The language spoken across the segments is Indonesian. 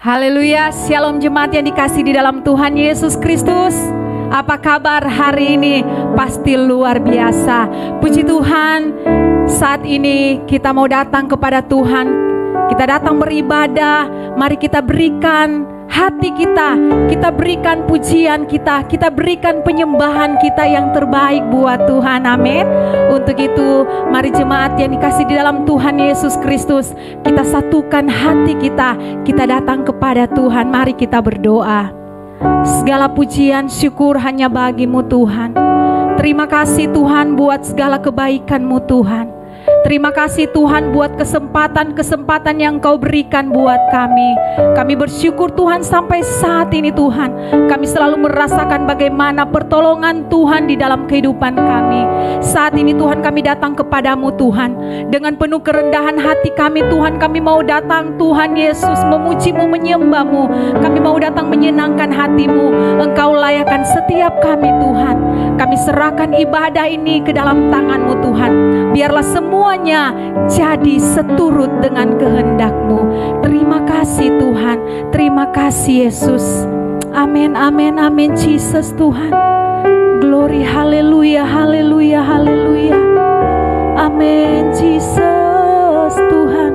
Haleluya, shalom jemaat yang dikasih di dalam Tuhan Yesus Kristus. Apa kabar hari ini? Pasti luar biasa. Puji Tuhan, saat ini kita mau datang kepada Tuhan. Kita datang beribadah. Mari kita berikan hati kita berikan pujian kita berikan penyembahan kita yang terbaik buat Tuhan. Amin. Untuk itu, mari jemaat yang dikasih di dalam Tuhan Yesus Kristus, kita satukan hati kita datang kepada Tuhan. Mari kita berdoa. Segala pujian syukur hanya bagimu Tuhan. Terima kasih Tuhan buat segala kebaikan-Mu Tuhan. Terima kasih Tuhan buat kesempatan-kesempatan yang Kau berikan buat kami. Kami bersyukur Tuhan sampai saat ini Tuhan. Kami selalu merasakan bagaimana pertolongan Tuhan di dalam kehidupan kami. Saat ini Tuhan kami datang kepadamu Tuhan. Dengan penuh kerendahan hati kami Tuhan, kami mau datang Tuhan Yesus memuji-Mu, menyembah-Mu. Kami mau datang menyenangkan hati-Mu. Engkau layakkan setiap kami Tuhan. Kami serahkan ibadah ini ke dalam tangan-Mu Tuhan. Biarlah semuanya jadi seturut dengan kehendak-Mu. Terima kasih Tuhan. Terima kasih Yesus. Amin, amin, amin. Jesus Tuhan. Glory, haleluya, haleluya, haleluya. Amin, Jesus Tuhan.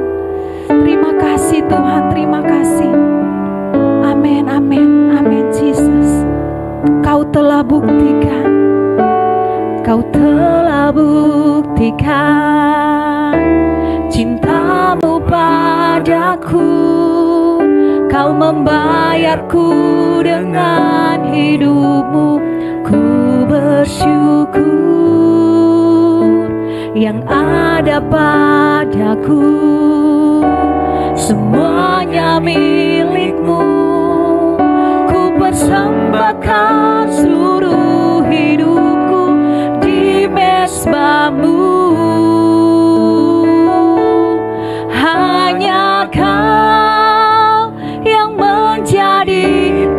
Terima kasih Tuhan, terima kasih. Amin, amin, amin Jesus. Kau telah buktikan. Kau telah buktikan cinta-Mu padaku. Kau membayarku dengan hidup-Mu. Ku bersyukur yang ada padaku. Semuanya milik-Mu. Ku persembahkan seluruh hidupku di mezbah-Mu. Hanya Kau yang menjadi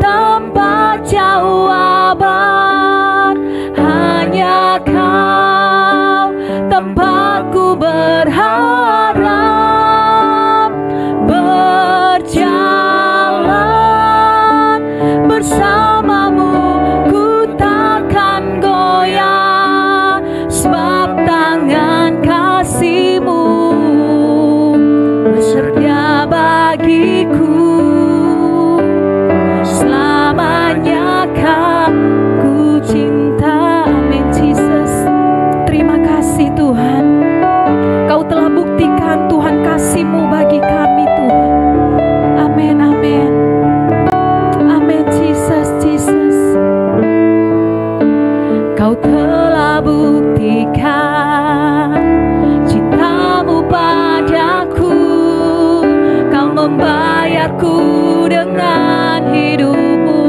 tempat jawaban. Hanya Kau tempatku berharap. Berjalan bersama-Mu ku takkan goyah, sebab tangan kasih-Mu bersedia bagiku. Selamanya Ku cinta. Amin Jesus. Terima kasih Tuhan. Kau telah buktikan Tuhan kasih-Mu bagi kami Tuhan. Amin, amin. Amin Jesus, Jesus. Kau telah buktikan cinta-Mu padaku. Kau membayarku dengan hidup-Mu.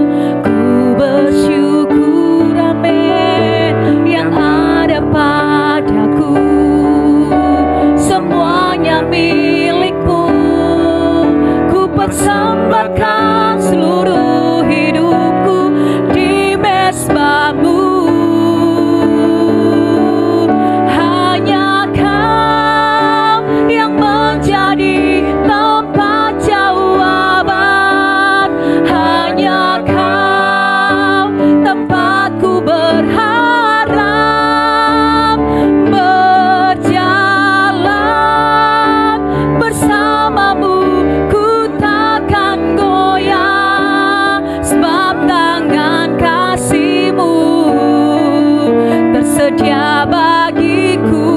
Ku bersyukur, amin, yang ada padaku. Semuanya milik-Mu. Ku persembahkan seluruh hidupku di mezbah-Mu. Hanya Kau yang menjadi tempat jawaban. Hanya Kau tempatku berharap. Berjalan bersama-Mu ku takkan goyah, sebab tangan kasih-Mu tersedia bagiku.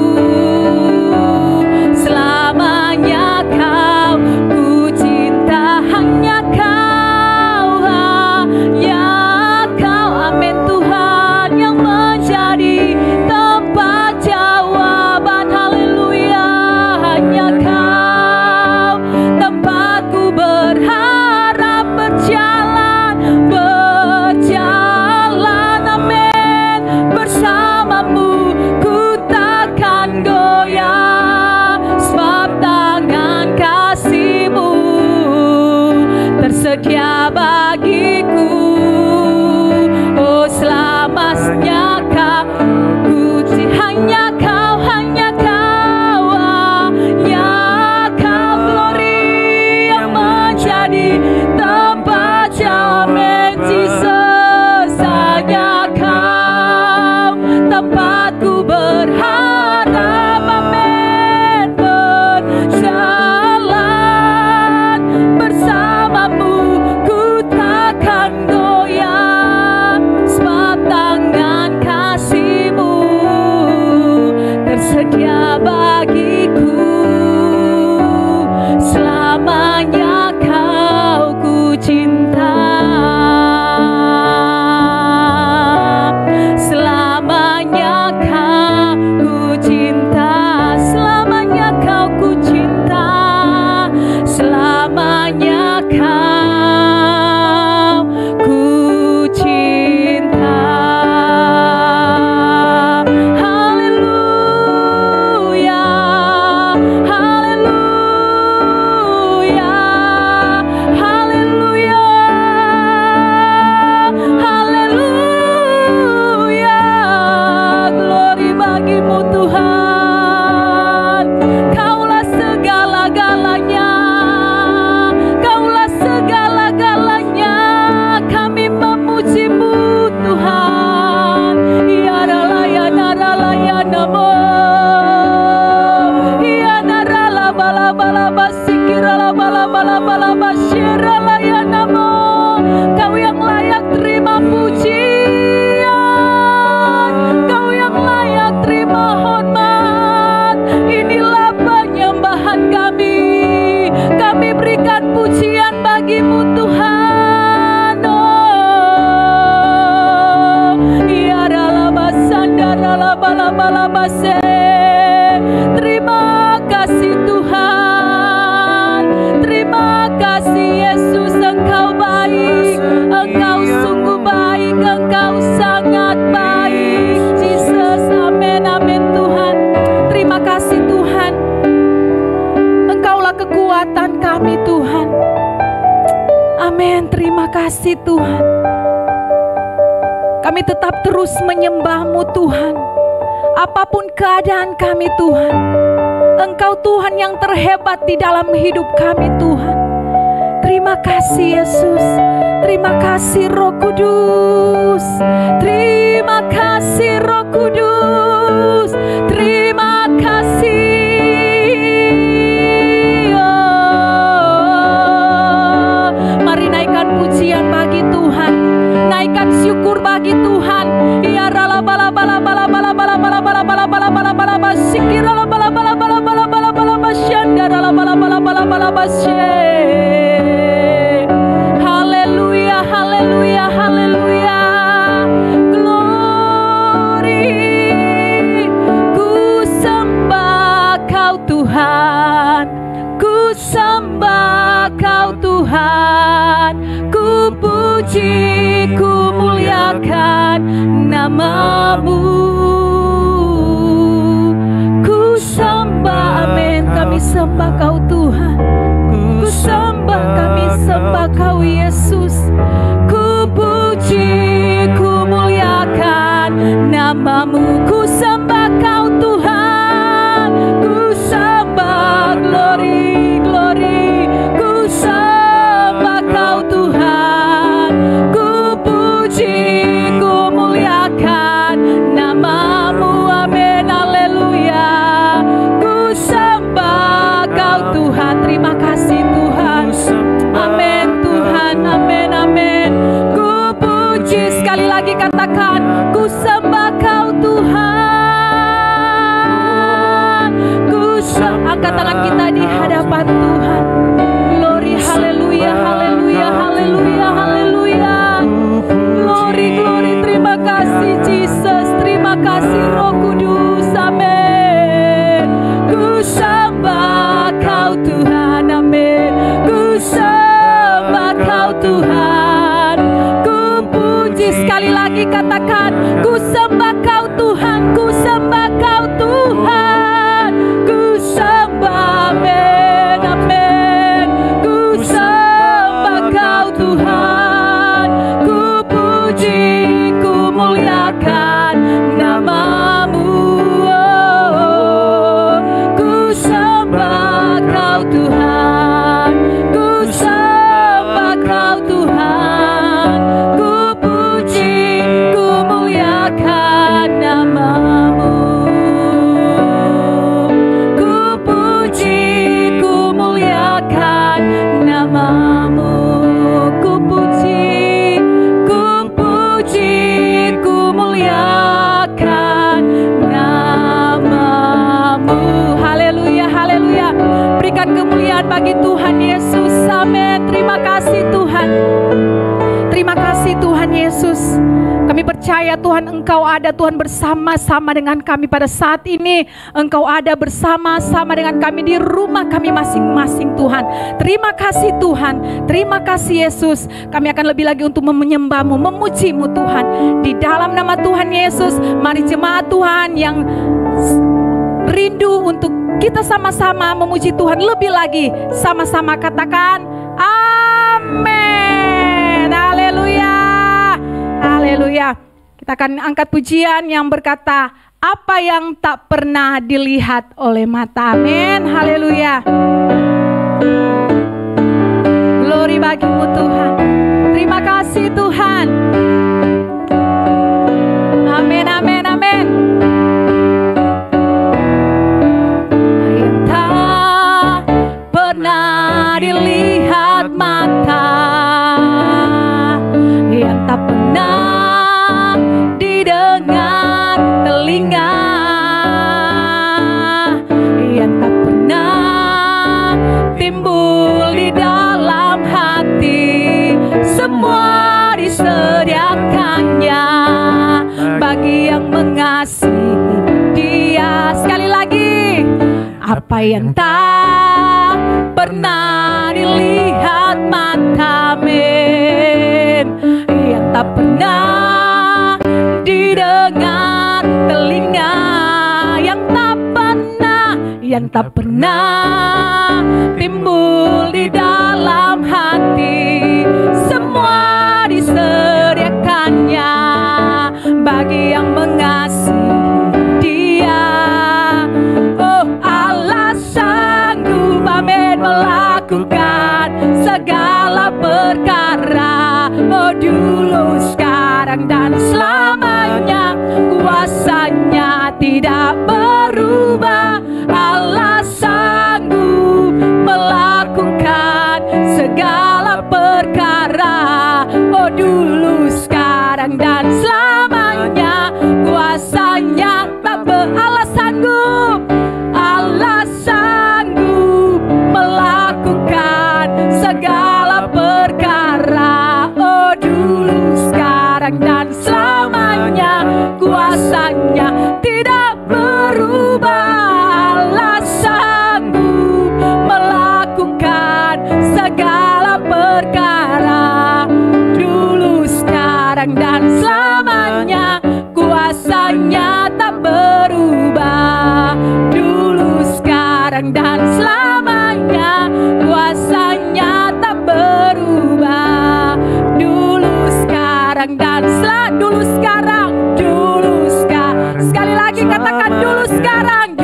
Selamanya Kau ku cinta. Hanya Kau, amin Tuhan, yang menjadi tempat jawaban. Haleluya. Hanya Kau tempatku berharap. Berjalan, amin, bersama-Mu ku takkan goyah, sebab tangan kasih-Mu tersedia bagiku. Oh, selamanya Kau ku hanya Kau, hanya Kau, ya Kau glory yang menjadi Kau yang layak terima pujian, Kau yang layak terima hormat. Inilah penyembahan kami. Kami berikan pujian bagimu Tuhan. Oh, ya ralabasandaralabalabase. Terima kasih Tuhan. Terima kasih Yesus, Engkau baik. Engkau sungguh baik. Engkau sangat baik. Jesus, amin, amin Tuhan. Terima kasih Tuhan. Engkaulah kekuatan kami Tuhan. Amin, terima kasih Tuhan. Kami tetap terus menyembah-Mu Tuhan. Apapun keadaan kami Tuhan, Engkau Tuhan yang terhebat di dalam hidup kami Tuhan. Terima kasih Yesus. Terima kasih Roh Kudus. Terima kasih Roh Kudus. Terima kasih. Oh, mari naikkan pujian bagi Tuhan. Naikkan syukur bagi Tuhan. Ya haleluya, haleluya, haleluya. Glory. Ku sembah Kau Tuhan. Ku sembah Kau Tuhan. Ku puji, ku muliakan nama-Mu. Ku sembah, amin. Kami sembah Kau Tuhan. Ku sembah, kami sembah Kau Yesus. Ku puji, ku muliakan nama-Mu. Ku sembah Kau Tuhan. Ku sembah, glory, glory. Ku sembah Kau Tuhan. Ku puji, ku muliakan nama-Mu. Amin, haleluya. Ku sembah Kau Tuhan. Terima kasih Tuhan. Amin Tuhan, amin, amin. Ku puji, sekali lagi katakan, ku sembah Kau Tuhan. Angkat tangan kita di hadapan Tuhan. Glory, haleluya, haleluya, haleluya, haleluya. Glory, glory, terima kasih Jesus. Terima kasih Roh Kudus, amin. Ku sembah Kau Tuhan, amin. Ku sembah Kau Tuhan. Ku puji, sekali lagi katakan, ku sembah Kau Tuhan. Ku sembah Kau Tuhan. Ku sembah, amin, amin. Ku sembah Kau Tuhan. Ku puji, ku muliakan nama-Mu. Oh, ku sembah Kau Tuhan. Ku sembah Kau Tuhan. Ku puji, ku muliakan nama-Mu. Ku puji, ku muliakan nama-Mu. Ku puji, ku puji, ku muliakan nama-Mu. Haleluya, haleluya. Berikan kemuliaan bagi Tuhan Yesus. Amin. Terima kasih Tuhan. Terima kasih Tuhan Yesus. Kami percaya Tuhan, Engkau ada Tuhan bersama-sama dengan kami pada saat ini. Engkau ada bersama-sama dengan kami di rumah kami masing-masing Tuhan. Terima kasih Tuhan. Terima kasih Yesus. Kami akan lebih lagi untuk menyembah-Mu, memuji-Mu Tuhan. Di dalam nama Tuhan Yesus, mari jemaat Tuhan yang rindu untuk kita sama-sama memuji Tuhan lebih lagi, sama-sama katakan amin. Haleluya. Haleluya. Kita akan angkat pujian yang berkata, apa yang tak pernah dilihat oleh mata. Amin. Haleluya. Glory bagi-Mu Tuhan. Terima kasih Tuhan. Amin, amin, amin. Yang tak pernah dilihat apa yang tak pernah dilihat mata, men, yang tak pernah didengar telinga, yang tak pernah timbul di dalam hati, semua disediakannya bagi yang mengasihi Dia. Oh, Allah sanggup, amin, melakukan segala perkara. Oh, dulu, sekarang, dan selamanya, kuasanya tidak berubah. Allah sanggup melakukan segala perkara. Oh, dulu, sekarang, dan selamanya, kuasanya tak Allah sanggup. Allah sanggup melakukan segala perkara. Oh, dulu, sekarang, dan selamanya, kuasanya tidak berubah. Allah sanggup melakukan segala perkara. Dulu, sekarang, dan selamanya, kuasanya tak berubah. Dulu, sekarang, dan selamanya, kuasanya tak berubah. Dulu, sekarang, dan dulu, sekarang, sekali lagi katakan dulu, sekarang,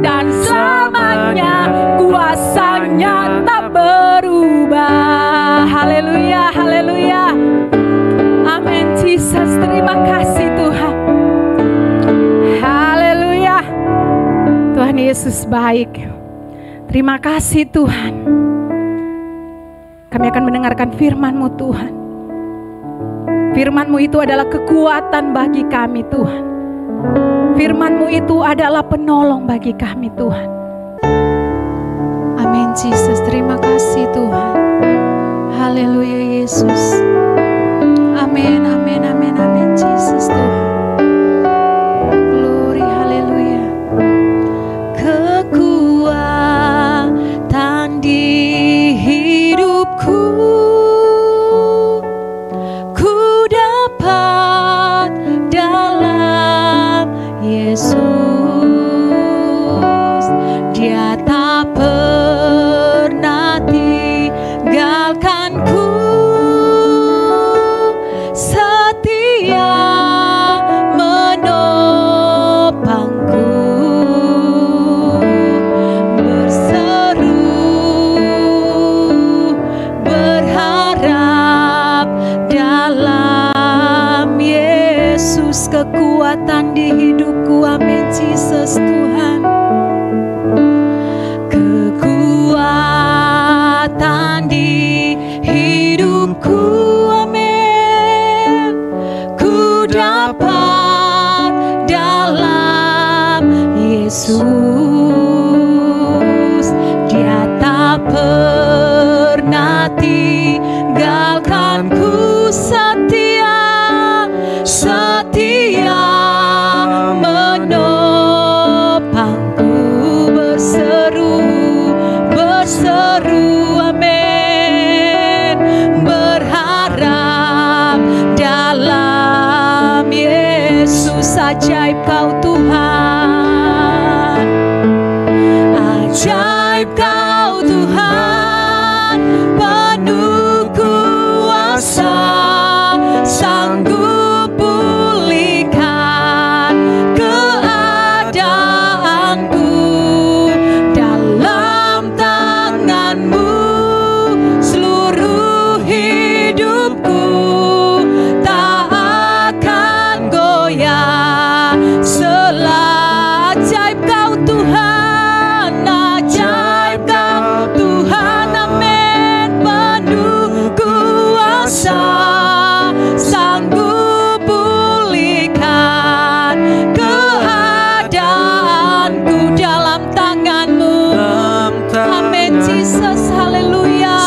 dan selamanya, kuasanya tak berubah. Haleluya, haleluya. Amin, Jesus, terima kasih Tuhan. Haleluya. Tuhan Yesus baik. Terima kasih Tuhan. Kami akan mendengarkan firman-Mu Tuhan. Firman-Mu itu adalah kekuatan bagi kami Tuhan. Firman-Mu itu adalah penolong bagi kami Tuhan. Amin, Jesus, terima kasih Tuhan. Haleluya Yesus. Amin, amin, amin, amin, Jesus Tuhan. Glory, haleluya. Kekuatan di hidupku, ku dapat dalam Yesus. Dia tak pernah tinggalkanku, setia menopangku, berseru berharap dalam Yesus. Kekuatan di hidupku, amin, Jesus Tuhan. Kekuatan di hidupku, amin, ku dapat dalam Yesus. Dia tak pernah tinggalkanku, setia menopangku, berseru, amin, berharap dalam Yesus. Ajaib Kau Tuhan, ajaib Kau Tuhan, penuh kuasa, sanggup pulihkan keadaanku. Dalam tangan-Mu seluruh hidupku tak akan goyah. Ajaib Kau Tuhan, ajaib Kau Tuhan, amin, penuh kuasa, sanggup pulihkan keadaanku. Dalam tangan-Mu, amin, Jesus, haleluya,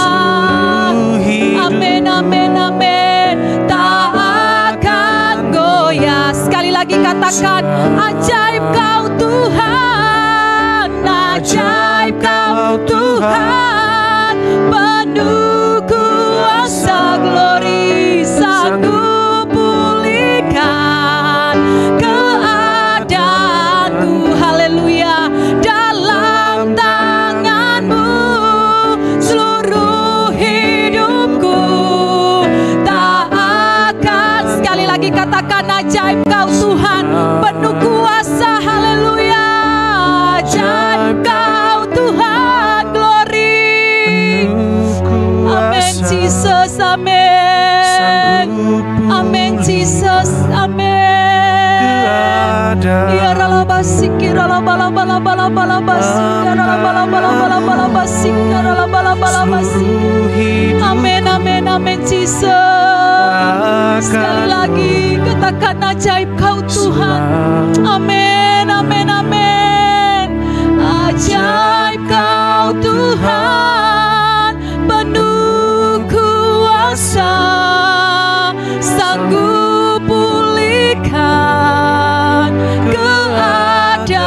amin, amin, amin, tak akan goyah. Sekali lagi katakan, ajaib Kau Tuhan, penuh kuasa glory, sanggup pulihkan keadaanku. Haleluya, dalam tangan-Mu seluruh hidupku. Tak akan, sekali lagi katakan, ajaib Kau Tuhan, penuh kuasa. Haleluya, ajaib Kau Tuhan, glory. Amen Jesus, amen. Amen Jesus, amen. Ya ralabasik, ralabalabalabalabasik, ralabalabalabalabasik, ralabalabalabalabasik. Amen, amen, amen Jesus. Sekali lagi katakan, ajaib Kau Tuhan. Amin, amin, amin. Ajaib Kau Tuhan, penuh kuasa, sanggup pulihkan keadaanku.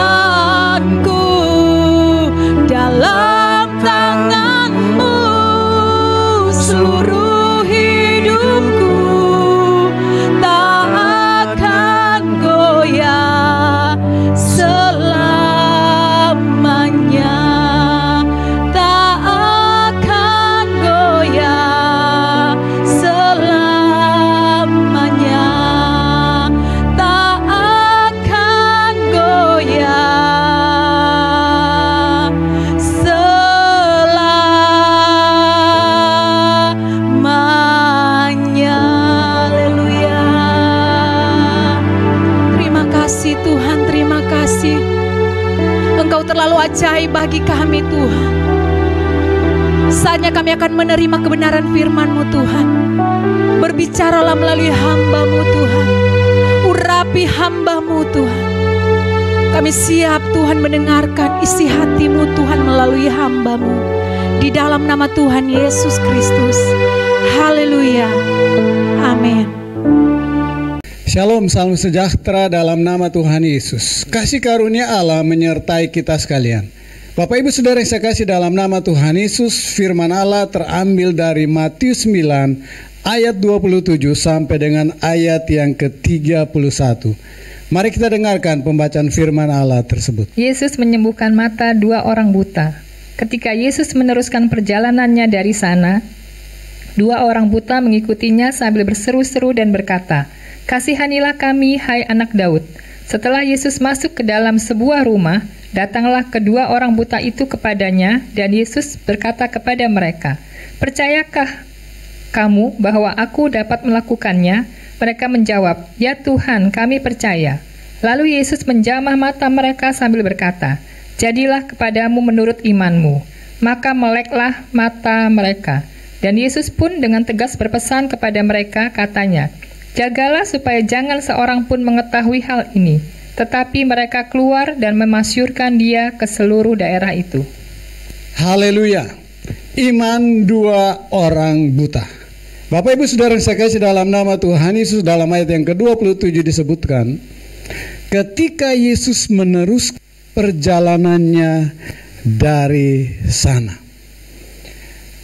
Dalam tangan-Mu seluruh hidupku. Tak akan goyah selamanya. Tak akan goyah selamanya. Tak akan goyah selamanya. Haleluya. Terima kasih Tuhan, terima kasih. Engkau terlalu ajaib bagi kami Tuhan. Saatnya kami akan menerima kebenaran firman-Mu Tuhan. Berbicaralah melalui hamba-Mu Tuhan. Urapi hamba-Mu Tuhan. Kami siap Tuhan mendengarkan isi hati-Mu Tuhan melalui hamba-Mu. Di dalam nama Tuhan Yesus Kristus. Haleluya. Amin. Shalom, salam sejahtera dalam nama Tuhan Yesus. Kasih karunia Allah menyertai kita sekalian. Bapak Ibu Saudara yang saya kasih dalam nama Tuhan Yesus, firman Allah terambil dari Matius 9 ayat 27 sampai dengan ayat yang ke-31. Mari kita dengarkan pembacaan firman Allah tersebut. Yesus menyembuhkan mata 2 orang buta. Ketika Yesus meneruskan perjalanannya dari sana, 2 orang buta mengikutinya sambil berseru-seru dan berkata, "Kasihanilah kami, hai anak Daud." Setelah Yesus masuk ke dalam sebuah rumah, datanglah kedua orang buta itu kepadanya, dan Yesus berkata kepada mereka, "Percayakah kamu bahwa aku dapat melakukannya?" Mereka menjawab, "Ya Tuhan, kami percaya." Lalu Yesus menjamah mata mereka sambil berkata, "Jadilah kepadamu menurut imanmu." Maka meleklah mata mereka. Dan Yesus pun dengan tegas berpesan kepada mereka, katanya, "Jagalah supaya jangan seorang pun mengetahui hal ini." Tetapi mereka keluar dan memasyurkan dia ke seluruh daerah itu. Haleluya. Iman 2 orang buta. Bapak Ibu Saudara yang saya kasih dalam nama Tuhan Yesus, dalam ayat yang ke-27 disebutkan, ketika Yesus meneruskan perjalanannya dari sana.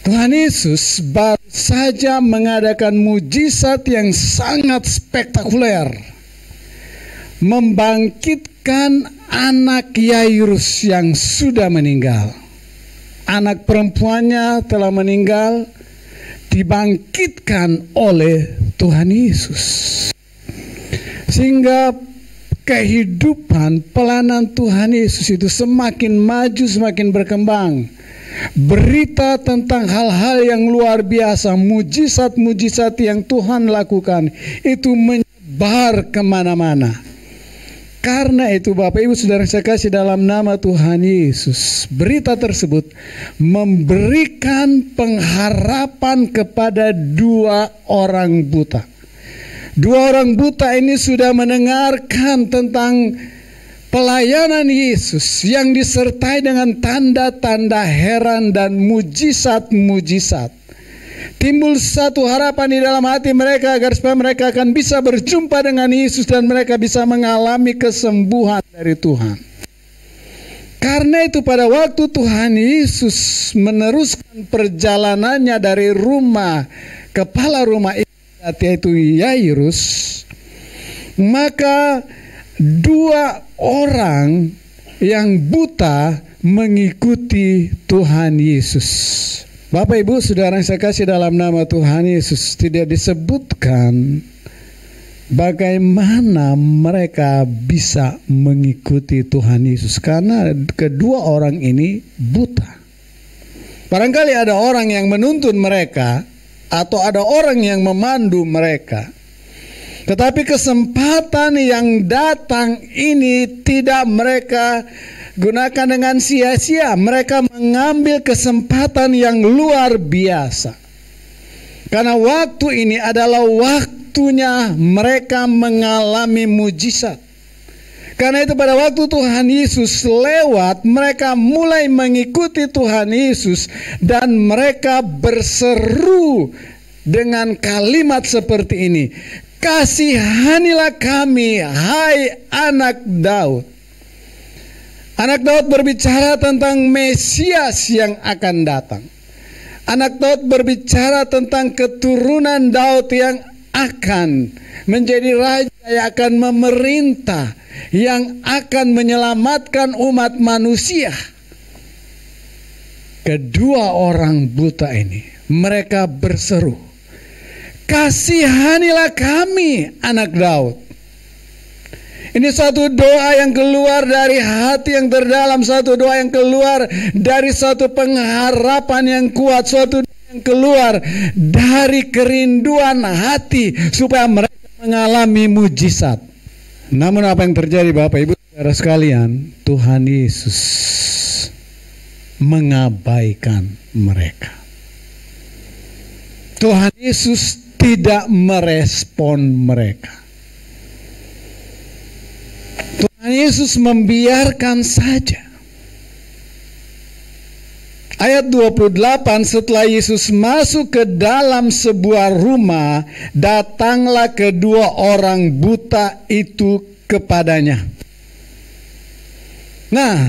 Tuhan Yesus baru saja mengadakan mujizat yang sangat spektakuler, membangkitkan anak Yairus yang sudah meninggal. Anak perempuannya telah meninggal, dibangkitkan oleh Tuhan Yesus. Sehingga kehidupan pelayanan Tuhan Yesus itu semakin maju, semakin berkembang. Berita tentang hal-hal yang luar biasa, mujizat-mujizat yang Tuhan lakukan itu menyebar kemana-mana. Karena itu Bapak Ibu Saudara saya kasih dalam nama Tuhan Yesus, berita tersebut memberikan pengharapan kepada 2 orang buta. 2 orang buta ini sudah mendengarkan tentang pelayanan Yesus yang disertai dengan tanda-tanda heran dan mujizat-mujizat. Timbul satu harapan di dalam hati mereka agar supaya mereka akan bisa berjumpa dengan Yesus dan mereka bisa mengalami kesembuhan dari Tuhan. Karena itu pada waktu Tuhan Yesus meneruskan perjalanannya dari rumah kepala rumah ibadat, yaitu Yairus, maka 2 orang yang buta mengikuti Tuhan Yesus. Bapak Ibu Saudara yang saya kasih dalam nama Tuhan Yesus, tidak disebutkan bagaimana mereka bisa mengikuti Tuhan Yesus, karena kedua orang ini buta. Barangkali ada orang yang menuntun mereka, atau ada orang yang memandu mereka. Tetapi kesempatan yang datang ini tidak mereka gunakan dengan sia-sia. Mereka mengambil kesempatan yang luar biasa. Karena waktu ini adalah waktunya mereka mengalami mujizat. Karena itu pada waktu Tuhan Yesus lewat, mereka mulai mengikuti Tuhan Yesus dan mereka berseru dengan kalimat seperti ini, "Kasihanilah kami, hai anak Daud." Anak Daud berbicara tentang Mesias yang akan datang. Anak Daud berbicara tentang keturunan Daud yang akan menjadi raja, yang akan memerintah, yang akan menyelamatkan umat manusia. Kedua orang buta ini, mereka berseru, "Kasihanilah kami, anak Daud." Ini satu doa yang keluar dari hati yang terdalam, satu doa yang keluar dari satu pengharapan yang kuat, suatu doa yang keluar dari kerinduan hati supaya mereka mengalami mujizat. Namun apa yang terjadi Bapak Ibu Saudara sekalian, Tuhan Yesus mengabaikan mereka. Tuhan Yesus tidak merespon mereka. Tuhan Yesus membiarkan saja. Ayat 28, setelah Yesus masuk ke dalam sebuah rumah, datanglah kedua orang buta itu kepadanya. Nah,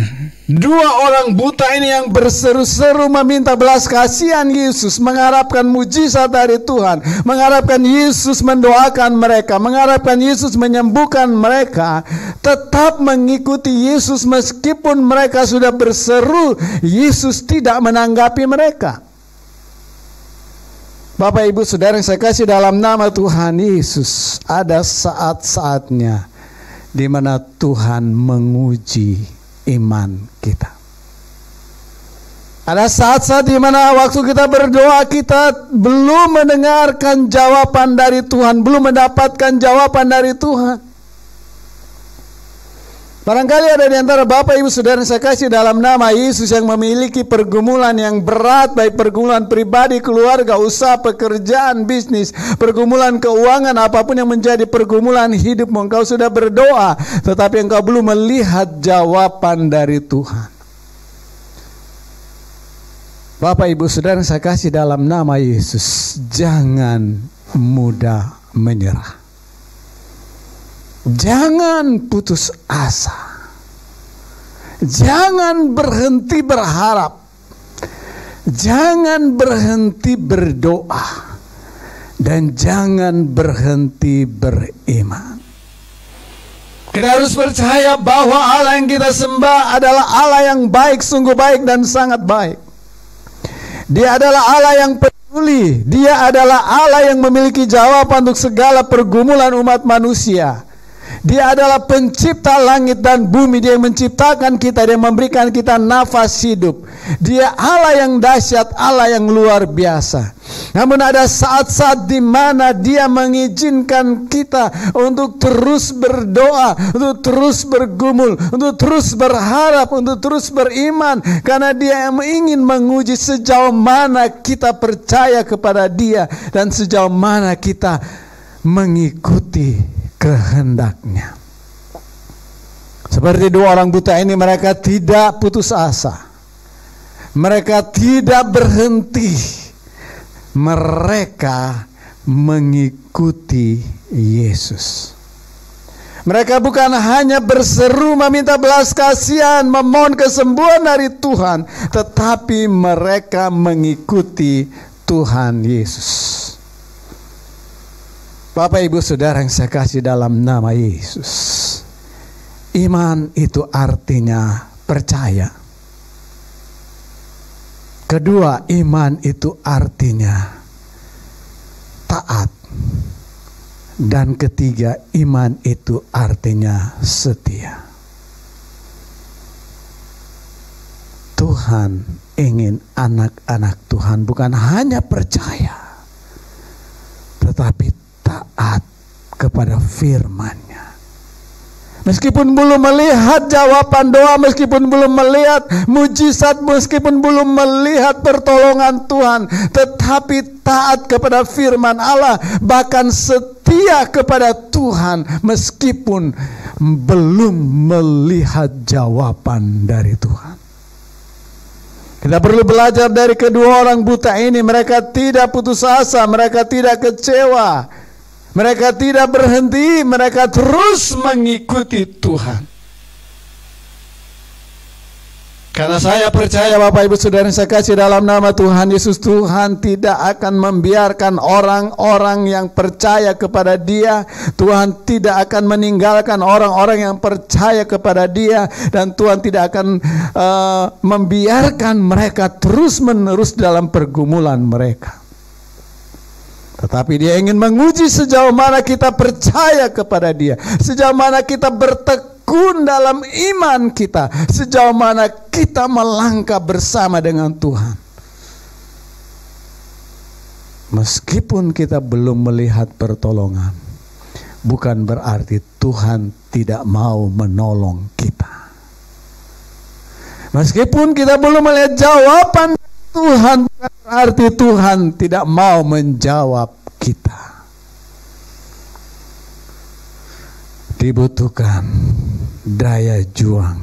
dua orang buta ini yang berseru-seru meminta belas kasihan Yesus, mengharapkan mujizat dari Tuhan, mengharapkan Yesus mendoakan mereka, mengharapkan Yesus menyembuhkan mereka, tetap mengikuti Yesus meskipun mereka sudah berseru. Yesus tidak menanggapi mereka. Bapak Ibu Saudara yang saya kasih dalam nama Tuhan Yesus, ada saat-saatnya di mana Tuhan menguji iman kita. Ada saat-saat di mana waktu kita berdoa, kita belum mendengarkan jawaban dari Tuhan, belum mendapatkan jawaban dari Tuhan. Barangkali ada di antara Bapak Ibu Saudara yang saya kasih dalam nama Yesus yang memiliki pergumulan yang berat, baik pergumulan pribadi, keluarga, usaha, pekerjaan, bisnis, pergumulan keuangan, apapun yang menjadi pergumulan hidupmu. Engkau sudah berdoa, tetapi engkau belum melihat jawaban dari Tuhan. Bapak Ibu Saudara yang saya kasih dalam nama Yesus, jangan mudah menyerah. Jangan putus asa. Jangan berhenti berharap. Jangan berhenti berdoa. Dan jangan berhenti beriman. Kita harus percaya bahwa Allah yang kita sembah adalah Allah yang baik, sungguh baik dan sangat baik. Dia adalah Allah yang peduli. Dia adalah Allah yang memiliki jawaban untuk segala pergumulan umat manusia. Dia adalah pencipta langit dan bumi. Dia yang menciptakan kita, dia memberikan kita nafas hidup. Dia Allah yang dahsyat, Allah yang luar biasa. Namun ada saat-saat di mana dia mengizinkan kita untuk terus berdoa, untuk terus bergumul, untuk terus berharap, untuk terus beriman. Karena dia yang ingin menguji sejauh mana kita percaya kepada dia dan sejauh mana kita mengikuti kehendaknya. Seperti dua orang buta ini, mereka tidak putus asa. Mereka tidak berhenti. Mereka mengikuti Yesus. Mereka bukan hanya berseru meminta belas kasihan, memohon kesembuhan dari Tuhan, tetapi mereka mengikuti Tuhan Yesus. Bapak Ibu Saudara yang saya kasih dalam nama Yesus, iman itu artinya percaya. Kedua, iman itu artinya taat. Dan ketiga, iman itu artinya setia. Tuhan ingin anak-anak Tuhan bukan hanya percaya, tetapi taat kepada firman-Nya. Meskipun belum melihat jawaban doa, meskipun belum melihat mujizat, meskipun belum melihat pertolongan Tuhan, tetapi taat kepada firman Allah, bahkan setia kepada Tuhan meskipun belum melihat jawaban dari Tuhan. Kita perlu belajar dari kedua orang buta ini. Mereka tidak putus asa, mereka tidak kecewa, mereka tidak berhenti, mereka terus mengikuti Tuhan. Karena saya percaya Bapak Ibu Saudara yang saya kasih dalam nama Tuhan Yesus, Tuhan tidak akan membiarkan orang-orang yang percaya kepada Dia. Tuhan tidak akan meninggalkan orang-orang yang percaya kepada Dia. Dan Tuhan tidak akan membiarkan mereka terus-menerus dalam pergumulan mereka. Tetapi Dia ingin menguji sejauh mana kita percaya kepada Dia, sejauh mana kita bertekun dalam iman kita, sejauh mana kita melangkah bersama dengan Tuhan. Meskipun kita belum melihat pertolongan, bukan berarti Tuhan tidak mau menolong kita. Meskipun kita belum melihat jawaban Tuhan, bukan berarti Tuhan tidak mau menjawab kita. Dibutuhkan daya juang,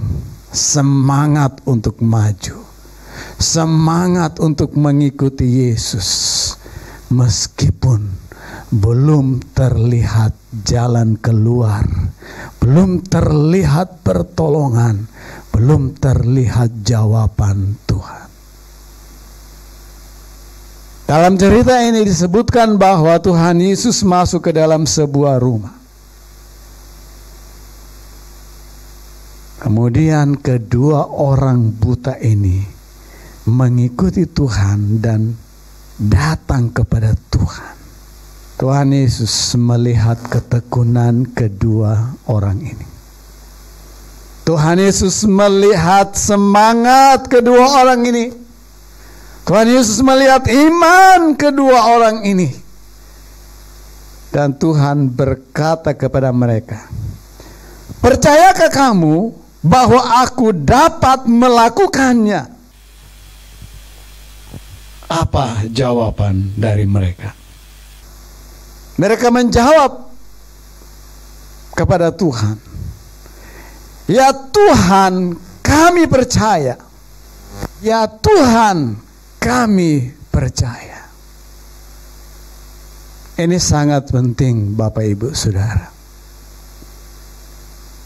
semangat untuk maju, semangat untuk mengikuti Yesus, meskipun belum terlihat jalan keluar, belum terlihat pertolongan, belum terlihat jawaban Tuhan. Dalam cerita ini disebutkan bahwa Tuhan Yesus masuk ke dalam sebuah rumah. Kemudian kedua orang buta ini mengikuti Tuhan dan datang kepada Tuhan. Tuhan Yesus melihat ketekunan kedua orang ini. Tuhan Yesus melihat semangat kedua orang ini. Tuhan Yesus melihat iman kedua orang ini. Dan Tuhan berkata kepada mereka, "Percayakah kamu bahwa aku dapat melakukannya?" Apa jawaban dari mereka? Mereka menjawab kepada Tuhan, "Ya Tuhan, kami percaya. Ya Tuhan, kami percaya." Ini sangat penting Bapak Ibu Saudara.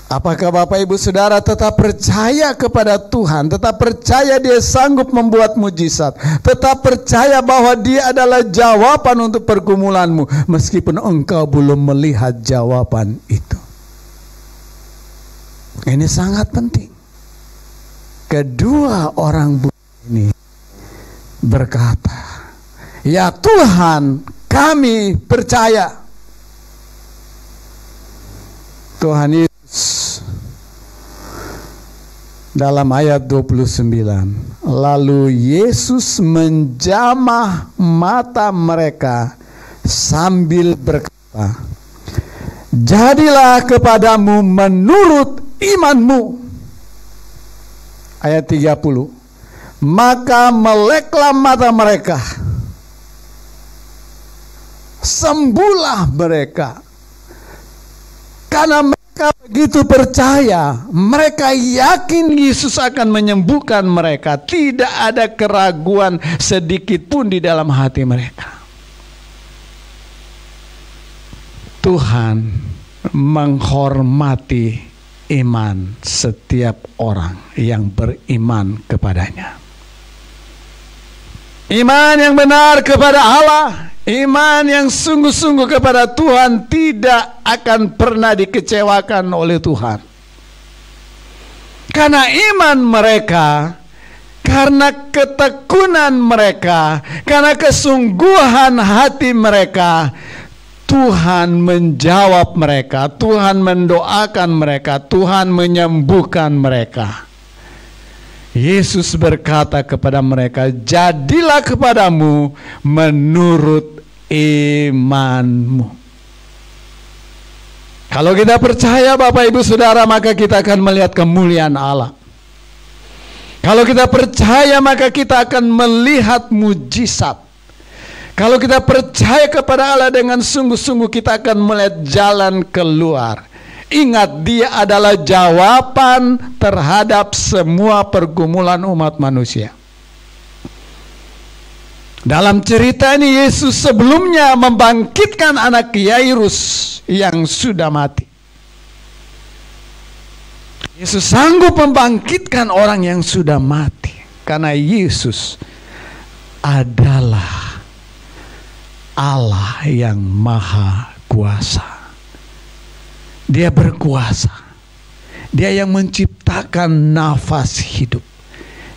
Apakah Bapak Ibu Saudara tetap percaya kepada Tuhan, tetap percaya Dia sanggup membuat mujizat, tetap percaya bahwa Dia adalah jawaban untuk pergumulanmu, meskipun engkau belum melihat jawaban itu? Ini sangat penting. Kedua orang buta ini berkata, "Ya Tuhan, kami percaya." Tuhan Yesus dalam ayat 29, lalu Yesus menjamah mata mereka sambil berkata, "Jadilah kepadamu menurut imanmu." Ayat 30, maka meleklah mata mereka, sembuhlah mereka. Karena mereka begitu percaya, mereka yakin Yesus akan menyembuhkan mereka. Tidak ada keraguan sedikit pun di dalam hati mereka. Tuhan menghormati iman setiap orang yang beriman kepadanya. Iman yang benar kepada Allah, iman yang sungguh-sungguh kepada Tuhan tidak akan pernah dikecewakan oleh Tuhan. Karena iman mereka, karena ketekunan mereka, karena kesungguhan hati mereka, Tuhan menjawab mereka, Tuhan mendoakan mereka, Tuhan menyembuhkan mereka. Yesus berkata kepada mereka, jadilah kepadamu menurut imanmu. Kalau kita percaya Bapak Ibu Saudara, maka kita akan melihat kemuliaan Allah. Kalau kita percaya, maka kita akan melihat mujizat. Kalau kita percaya kepada Allah dengan sungguh-sungguh, kita akan melihat jalan keluar. Ingat, Dia adalah jawaban terhadap semua pergumulan umat manusia. Dalam cerita ini, Yesus sebelumnya membangkitkan anak Yairus yang sudah mati. Yesus sanggup membangkitkan orang yang sudah mati, karena Yesus adalah Allah yang maha kuasa. Dia berkuasa. Dia yang menciptakan nafas hidup.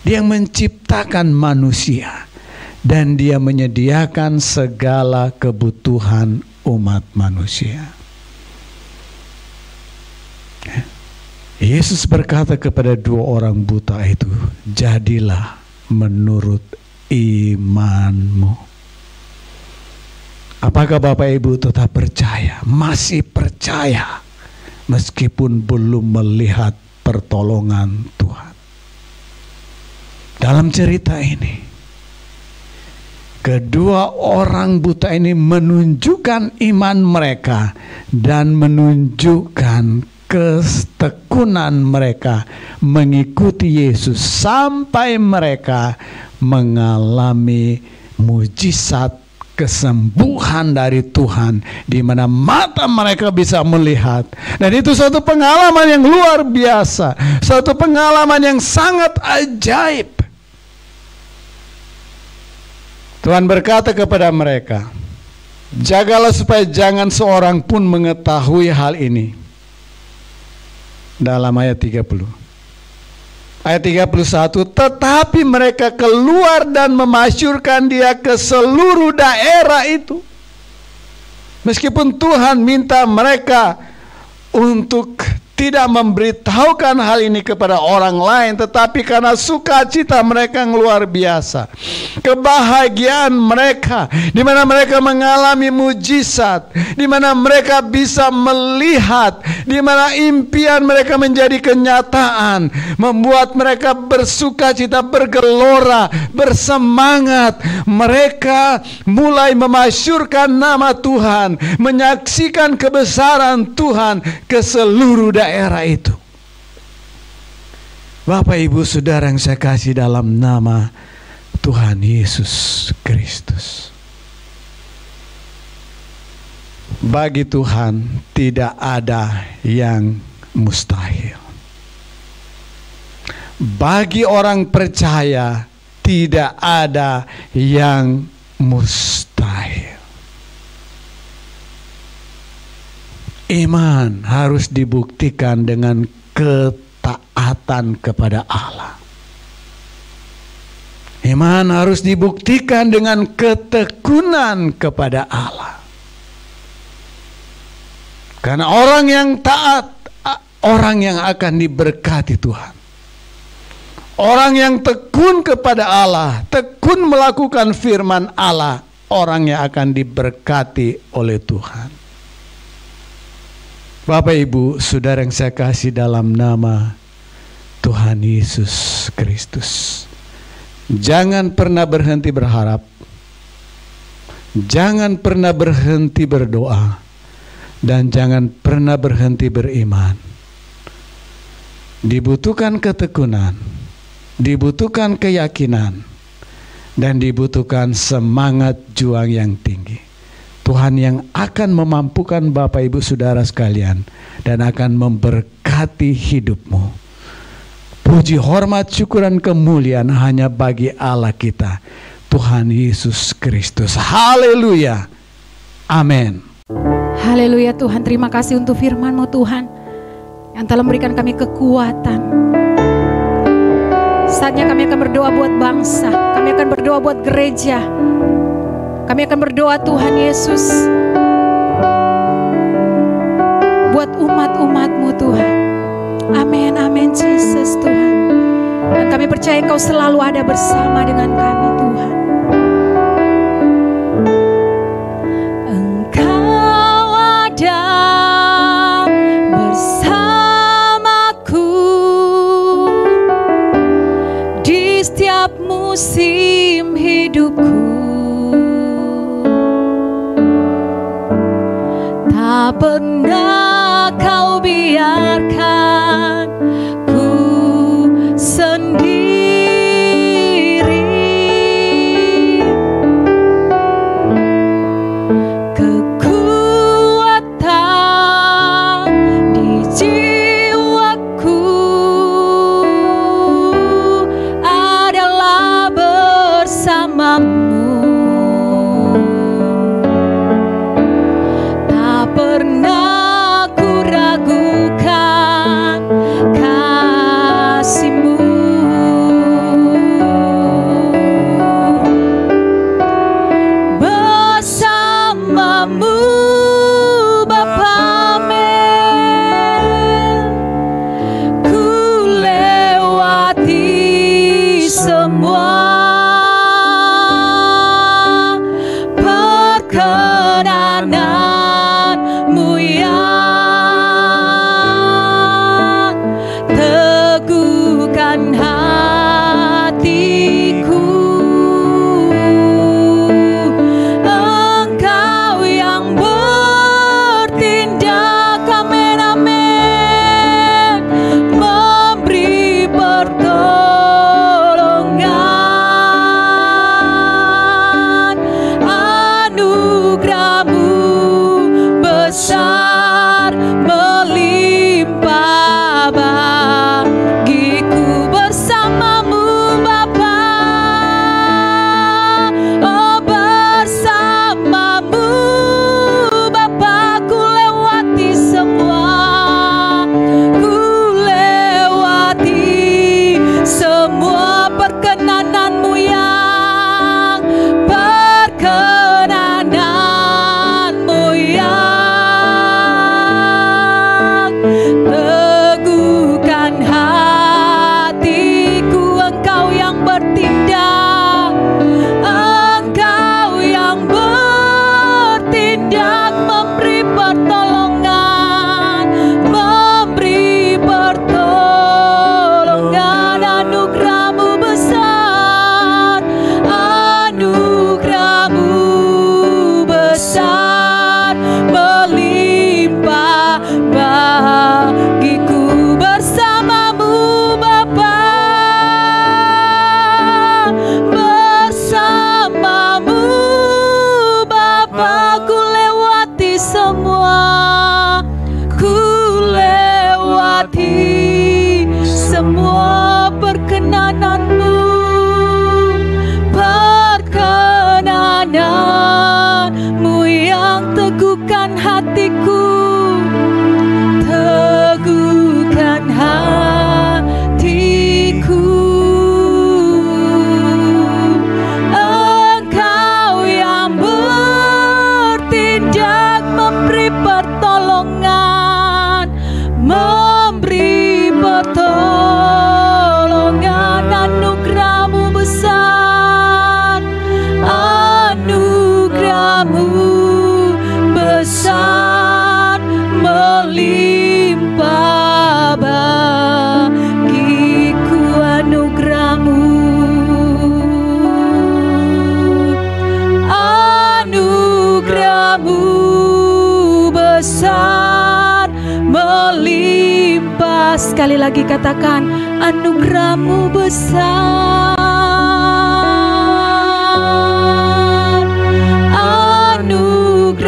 Dia yang menciptakan manusia. Dan Dia menyediakan segala kebutuhan umat manusia. Yesus berkata kepada dua orang buta itu, jadilah menurut imanmu. Apakah Bapak Ibu tetap percaya? Masih percaya? Meskipun belum melihat pertolongan Tuhan. Dalam cerita ini, kedua orang buta ini menunjukkan iman mereka dan menunjukkan ketekunan mereka mengikuti Yesus sampai mereka mengalami mujizat kesembuhan dari Tuhan, di mana mata mereka bisa melihat. Dan itu suatu pengalaman yang luar biasa, suatu pengalaman yang sangat ajaib. Tuhan berkata kepada mereka, jagalah supaya jangan seorang pun mengetahui hal ini. Dalam ayat 30. Ayat 31, tetapi mereka keluar dan memasyurkan Dia ke seluruh daerah itu. Meskipun Tuhan minta mereka untuk tidak memberitahukan hal ini kepada orang lain, tetapi karena sukacita mereka yang luar biasa, kebahagiaan mereka, di mana mereka mengalami mujizat, di mana mereka bisa melihat, di mana impian mereka menjadi kenyataan, membuat mereka bersukacita, bergelora, bersemangat. Mereka mulai memasyurkan nama Tuhan, menyaksikan kebesaran Tuhan ke seluruh daerah itu. Bapak Ibu Saudara yang saya kasih dalam nama Tuhan Yesus Kristus, bagi Tuhan tidak ada yang mustahil. Bagi orang percaya tidak ada yang mustahil. Iman harus dibuktikan dengan ketaatan kepada Allah. Iman harus dibuktikan dengan ketekunan kepada Allah. Karena orang yang taat, orang yang akan diberkati Tuhan. Orang yang tekun kepada Allah, tekun melakukan firman Allah, orang yang akan diberkati oleh Tuhan. Bapak Ibu Saudara yang saya kasih dalam nama Tuhan Yesus Kristus, jangan pernah berhenti berharap, jangan pernah berhenti berdoa, dan jangan pernah berhenti beriman. Dibutuhkan ketekunan, dibutuhkan keyakinan, dan dibutuhkan semangat juang yang tinggi. Tuhan yang akan memampukan Bapak Ibu Saudara sekalian dan akan memberkati hidupmu. Puji, hormat, syukur dan kemuliaan hanya bagi Allah kita, Tuhan Yesus Kristus. Haleluya. Amin. Haleluya Tuhan, terima kasih untuk firman-Mu Tuhan yang telah memberikan kami kekuatan. Saatnya kami akan berdoa buat bangsa, kami akan berdoa buat gereja, kami akan berdoa Tuhan Yesus buat umat-umat-Mu Tuhan. Amin, amin Jesus Tuhan. Dan kami percaya Engkau selalu ada bersama dengan kami Tuhan. Engkau ada bersamaku di setiap musim hidupku. Tak pernah Kau biarkan ku sendiri. Kekuatan di jiwaku adalah bersamamu. Pernah ku ragukan kasih-Mu. Bersama-Mu Bapa, amin. Ku lewati semua perkenanan yang teguhkan hatiku. Engkau yang bertindak, amin, amin, memberi pertolongan. Anugerah-Mu besar melimpah bagiku. Bersama-Mu Bapa, oh bersama-Mu Bapa, ku lewati semua, ku lewati semua perkenanan-Mu yang perkenanan-Mu yang teguhkan hatiku. Engkau yang bertindak, Engkau yang bertindak, memberi pertolongan, memberi pertolongan. Anugerah-Mu besar, anugerah-Mu besar melimpah bagiku. Bersama-Mu Bapa, bersama-Mu Bapa, ku lewati semua, ku lewati semua perkenanan-Mu, perkenanan-Mu yang teguhkan hatiku, teguhkan hatiku. Engkau yang bertindak, memberi pertolongan, memberi pertolongan. Anugerah-Mu besar, anugerah-Mu besar melimpah bagiku. Anugerah-Mu, anugerah-Mu besar melimpah. Sekali lagi katakan, anugerah-Mu besar, anugerah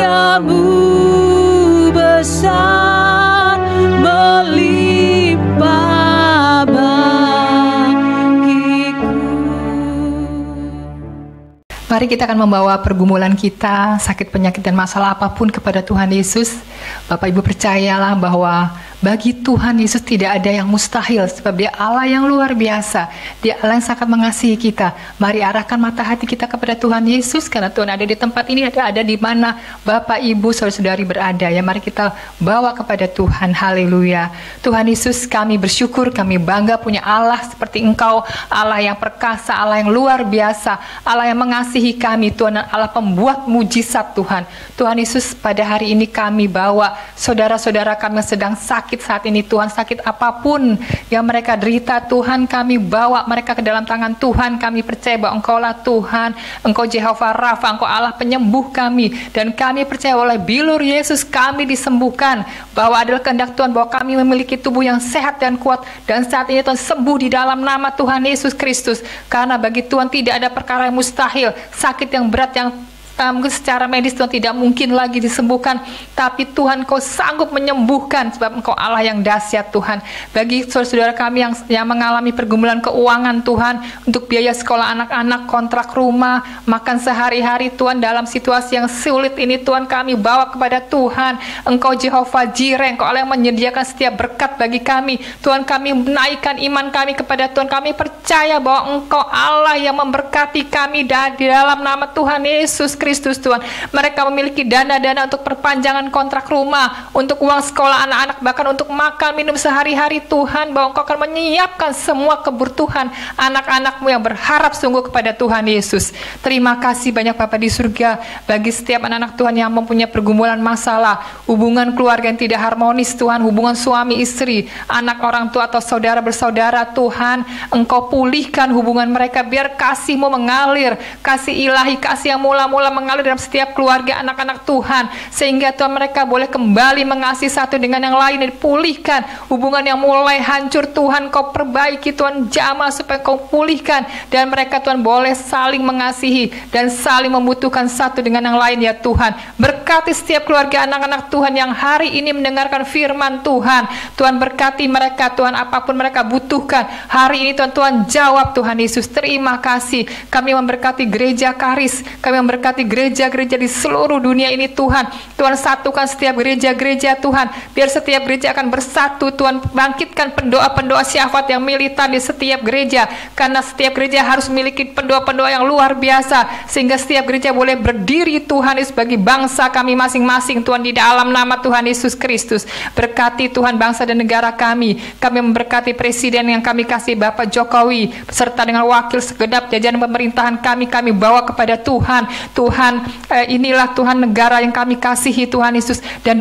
Mari kita akan membawa pergumulan kita, sakit penyakit dan masalah apapun kepada Tuhan Yesus. Bapak Ibu percayalah bahwa bagi Tuhan Yesus tidak ada yang mustahil, sebab Dia Allah yang luar biasa. Dia Allah yang sangat mengasihi kita. Mari arahkan mata hati kita kepada Tuhan Yesus, karena Tuhan ada di tempat ini, ada di mana Bapak Ibu saudara-saudari berada. Ya, mari kita bawa kepada Tuhan. Haleluya. Tuhan Yesus, kami bersyukur, kami bangga punya Allah seperti Engkau, Allah yang perkasa, Allah yang luar biasa, Allah yang mengasihi kami, Tuhan, Allah pembuat mujizat Tuhan. Tuhan Yesus, pada hari ini kami bawa saudara-saudara kami yang sedang sakit saat ini, Tuhan, sakit apapun yang mereka derita, Tuhan, kami bawa mereka ke dalam tangan Tuhan. Kami percaya bahwa Engkau lah Tuhan, Engkau Jehovah Rafa, Engkau Allah penyembuh kami, dan kami percaya oleh bilur Yesus kami disembuhkan, bahwa adalah kehendak Tuhan bahwa kami memiliki tubuh yang sehat dan kuat, dan saat ini Tuhan sembuh di dalam nama Tuhan Yesus Kristus, karena bagi Tuhan tidak ada perkara yang mustahil. Sakit yang berat yang secara medis Tuhan tidak mungkin lagi disembuhkan, tapi Tuhan Kau sanggup menyembuhkan, sebab Engkau Allah yang dahsyat Tuhan. Bagi saudara-saudara kami yang mengalami pergumulan keuangan Tuhan, untuk biaya sekolah anak-anak, kontrak rumah, makan sehari-hari Tuhan, dalam situasi yang sulit ini Tuhan, kami bawa kepada Tuhan. Engkau Jehovah Jireh, Engkau Allah yang menyediakan setiap berkat bagi kami Tuhan. Kami menaikkan iman kami kepada Tuhan. Kami percaya bahwa Engkau Allah yang memberkati kami di dalam nama Tuhan Yesus Kristus Tuhan. Mereka memiliki dana-dana untuk perpanjangan kontrak rumah, untuk uang sekolah anak-anak, bahkan untuk makan minum sehari-hari Tuhan, bahwa Engkau akan menyiapkan semua kebutuhan anak-anak-Mu yang berharap sungguh kepada Tuhan Yesus. Terima kasih banyak Bapa di surga, bagi setiap anak-anak Tuhan yang mempunyai pergumulan masalah, hubungan keluarga yang tidak harmonis Tuhan, hubungan suami istri, anak orang tua atau saudara bersaudara Tuhan. Engkau pulihkan hubungan mereka, biar kasih-Mu mengalir, kasih ilahi, kasih yang mula-mula mengalir dalam setiap keluarga anak-anak Tuhan, sehingga Tuhan mereka boleh kembali mengasihi satu dengan yang lain, dan dipulihkan hubungan yang mulai hancur Tuhan. Kau perbaiki Tuhan, jamah supaya Kau pulihkan, dan mereka Tuhan boleh saling mengasihi dan saling membutuhkan satu dengan yang lain ya Tuhan. Berkati setiap keluarga anak-anak Tuhan yang hari ini mendengarkan firman Tuhan. Tuhan berkati mereka Tuhan, apapun mereka butuhkan hari ini Tuhan jawab Tuhan Yesus. Terima kasih. Kami memberkati gereja Karis, kami memberkati gereja-gereja di seluruh dunia ini Tuhan. Tuhan satukan setiap gereja-gereja Tuhan, biar setiap gereja akan bersatu Tuhan. Bangkitkan pendoa-pendoa syafat yang militan di setiap gereja, karena setiap gereja harus memiliki pendoa-pendoa yang luar biasa, sehingga setiap gereja boleh berdiri Tuhan Yesus bagi bangsa kami masing-masing Tuhan, di dalam nama Tuhan Yesus Kristus. Berkati Tuhan bangsa dan negara kami. Kami memberkati presiden yang kami kasih Bapak Jokowi, beserta dengan wakil segenap jajaran pemerintahan kami bawa kepada Tuhan. Tuhan, inilah Tuhan negara yang kami kasihi Tuhan Yesus, dan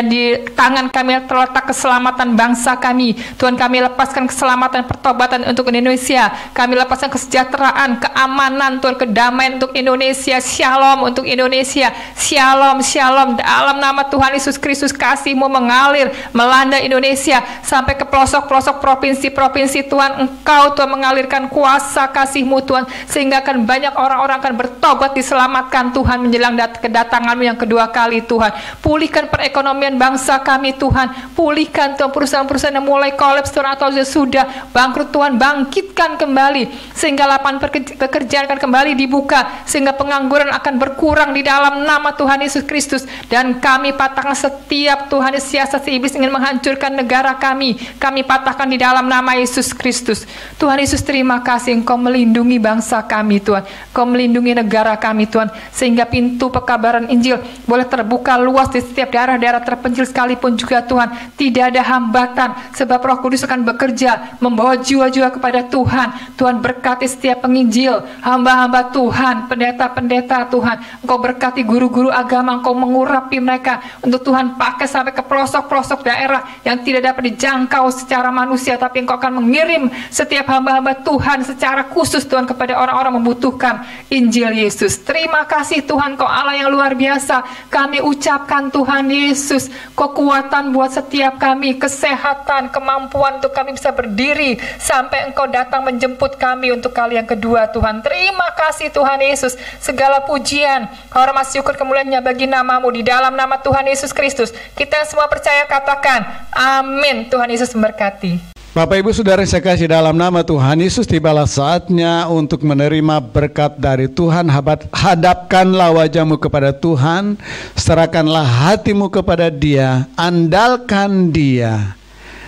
di tangan kami terletak keselamatan bangsa kami Tuhan. Kami lepaskan keselamatan, pertobatan untuk Indonesia. Kami lepaskan kesejahteraan, keamanan Tuhan, kedamaian untuk Indonesia. Shalom untuk Indonesia. Shalom, shalom. Dalam nama Tuhan Yesus Kristus, kasih-Mu mengalir melanda Indonesia sampai ke pelosok-pelosok provinsi-provinsi Tuhan. Engkau Tuhan mengalirkan kuasa kasih-Mu Tuhan, sehingga akan banyak orang-orang akan bertobat, diselamatkan Tuhan menjelang kedatangan-Mu yang kedua kali Tuhan. Pulihkan perekonomian bangsa kami Tuhan. Pulihkan Tuhan perusahaan-perusahaan yang mulai kolaps Tuhan, atau sudah bangkrut Tuhan. Bangkitkan kembali, sehingga lapangan pekerjaan akan kembali dibuka, sehingga pengangguran akan berkurang di dalam nama Tuhan Yesus Kristus. Dan kami patahkan setiap Tuhan siasat si iblis ingin menghancurkan negara kami. Kami patahkan di dalam nama Yesus Kristus. Tuhan Yesus, terima kasih Engkau melindungi bangsa kami Tuhan. Engkau melindungi negara kami Tuhan, sehingga pintu pekabaran Injil boleh terbuka luas di setiap daerah-daerah terpencil sekalipun juga Tuhan. Tidak ada hambatan, sebab Roh Kudus akan bekerja membawa jiwa-jiwa kepada Tuhan. Tuhan berkati setiap penginjil, hamba-hamba Tuhan, pendeta-pendeta Tuhan. Engkau berkati guru-guru agama, Engkau mengurapi mereka untuk Tuhan pakai sampai ke pelosok-pelosok daerah yang tidak dapat dijangkau secara manusia, tapi Engkau akan mengirim setiap hamba-hamba Tuhan secara khusus Tuhan kepada orang-orang membutuhkan Injil Yesus. Terima kasih Tuhan, Kau Allah yang luar biasa. Kami ucapkan Tuhan Yesus, kekuatan buat setiap kami, kesehatan, kemampuan untuk kami bisa berdiri sampai Engkau datang menjemput kami untuk kali yang kedua Tuhan. Terima kasih Tuhan Yesus. Segala pujian, hormat, syukur, kemuliaan bagi nama-Mu, di dalam nama Tuhan Yesus Kristus. Kita semua percaya, katakan amin. Tuhan Yesus memberkati. Bapak Ibu Saudara saya kasih dalam nama Tuhan Yesus, tibalah saatnya untuk menerima berkat dari Tuhan. Hadapkanlah wajahmu kepada Tuhan, serahkanlah hatimu kepada Dia, andalkan Dia,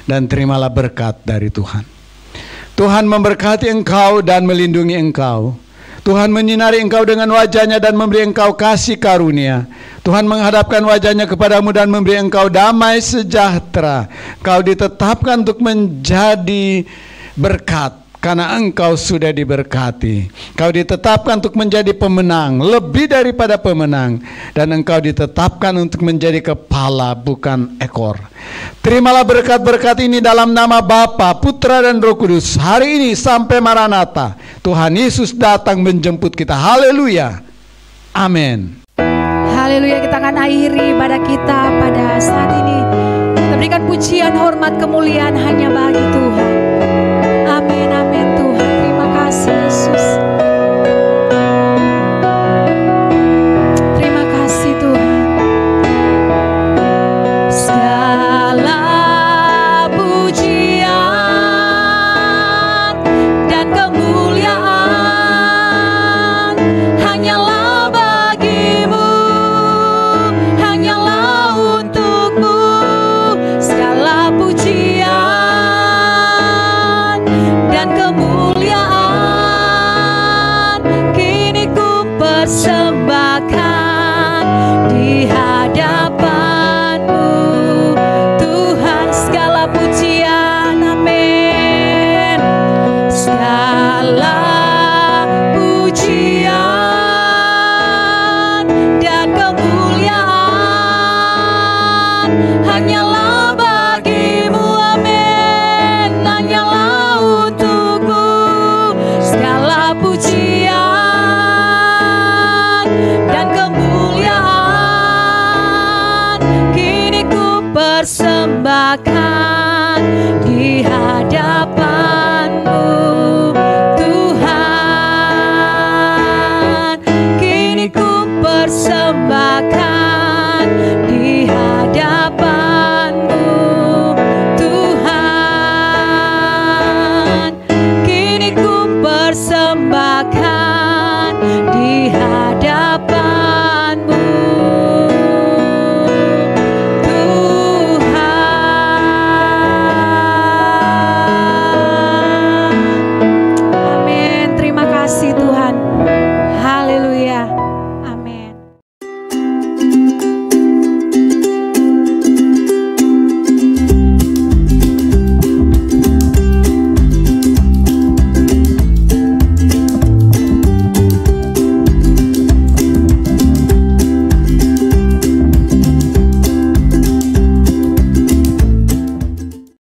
dan terimalah berkat dari Tuhan. Tuhan memberkati engkau dan melindungi engkau. Tuhan menyinari engkau dengan wajahnya dan memberi engkau kasih karunia. Tuhan menghadapkan wajahnya kepadamu dan memberi engkau damai sejahtera. Kau ditetapkan untuk menjadi berkat karena engkau sudah diberkati. Kau ditetapkan untuk menjadi pemenang, lebih daripada pemenang. Dan engkau ditetapkan untuk menjadi kepala, bukan ekor. Terimalah berkat-berkat ini dalam nama Bapa, Putra, dan Roh Kudus. Hari ini sampai Maranatha, Tuhan Yesus datang menjemput kita. Haleluya. Amin. Haleluya, kita akan akhiri ibadah kita pada saat ini. Kita berikan pujian, hormat, kemuliaan hanya bagi Tuhan. Amin, amin Tuhan. Terima kasih Yesus. Terima kasih Tuhan. Segala pujian dan kemuliaan hanyalah bagimu, hanyalah untukmu. Segala pujian dan kemuliaan kini ku persembahkan di hadapanmu Tuhan. Segala pujian, amin. Segala pujian dan kemuliaan hanyalah bagimu, amin. Hanyalah untukmu. Segala pujian dan kemuliaan kini ku persembahkan di hadapanmu Tuhan. Kini ku persembahkan di hadapanmu Tuhan. Kini ku persembahkan di hadapanmu